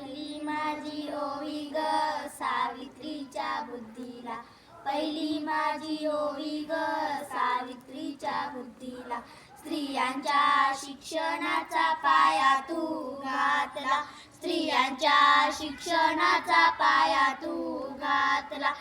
पहिली माझी ओवी ग सावित्रीच्या बुद्धीला, पहिली माझी ओवी ग सावित्रीच्या बुद्धीला. स्त्रियांच्या शिक्षणाचा पाया तू घातला, स्त्रियांच्या शिक्षणाचा पाया तू घातला.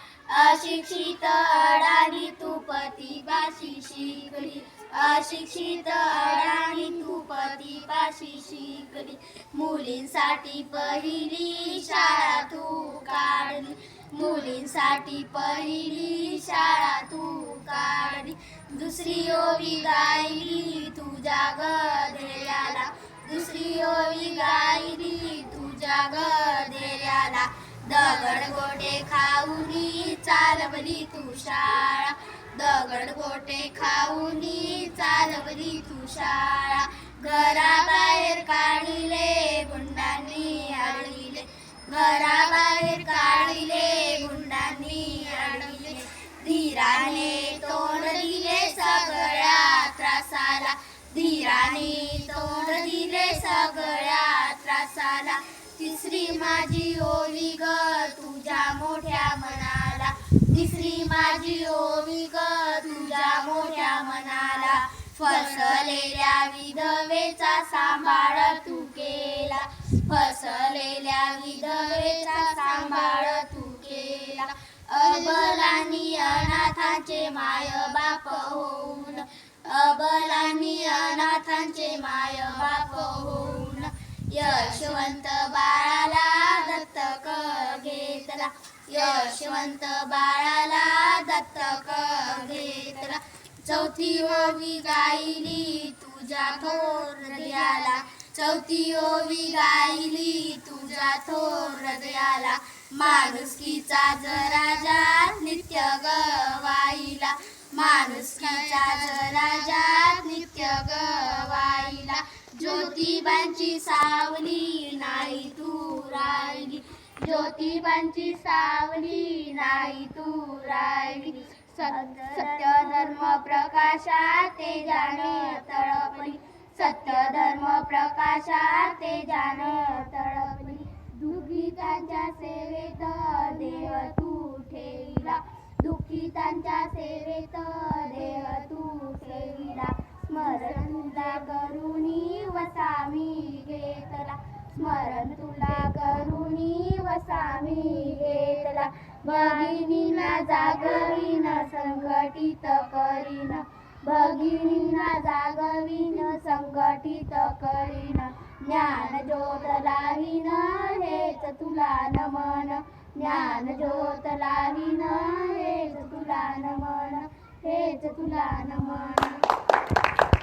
अशिक्षित अडाणी तू पतीपाशी शिकली, अशिक्षित अडाणी तू पतीपाशी शिकली. मुलींसाठी पहिली शाळा तू काढली, मुलींसाठी पहिली शाळा तू काढली. दुसरी ओवी गायली तुझ्या गधेऱ्याला, दुसरी ओवी गायली तुझ्या गधेऱ्याला. दगडगोटे खाऊनी चालवली तू शाळा, दगडगोटे खाऊनी चालवली तू शाळा. घराबाहेर काढिले गुंडांनी अडविले, घराबाहेर काढिले गुंडांनी अडविले. धीराने तोंड दिले सगळ्या त्रासाला, धीराने तोंड दिले सगळ्या त्रासाला. तिसरी माझी ओवी ग तुझ्या मोठ्या मनाला, तिसरी माझी ओवी ग तुझ्या मोठ्या मनाला. फसलेल्या विधवेचा सांभाळ तू केला, फसलेल्या विधवेचा सांभाळ तू केला. अबलांनी अनाथांचे माय बाप होऊन, अबलांनी अनाथांचे माय बाप होऊन. यशवंत बाळाला दत्तक घेतला, यशवंत बाळाला दत्तक घेतला. चौथी ओवी गायली तुझ्या थोर हृदयाला, चौथी ओवी गायली तुझ्या थोर हृदयाला. माणुसकीचा राजा नित्य गवाईला, माणुसकीचा राजा नित्य गवाईला. ज्योतिबांची सावली नाही तू राहिली, ज्योतिबांची सावली नाही तू राहिली. सत्य धर्म प्रकाशात तेजाने तळपली, सत्य धर्म प्रकाशात तेजाने तळपली. दुःखितांच्या सेवेत देह तू ठेविला, दुःखितांच्या सेवेत देह तू ठेविला. स्मरण तुला करुणी वसामी घेतला, स्मरण तुला करुणी वसामी घेतला. भगिनींना जागवीन संघटित करीन, भगिनींना जागवीन संघटित करीन. ज्ञान ज्योत लावीन हेच तुला नमन, ज्ञान ज्योत लावीन हेच तुला नमन, हेच तुला नमन.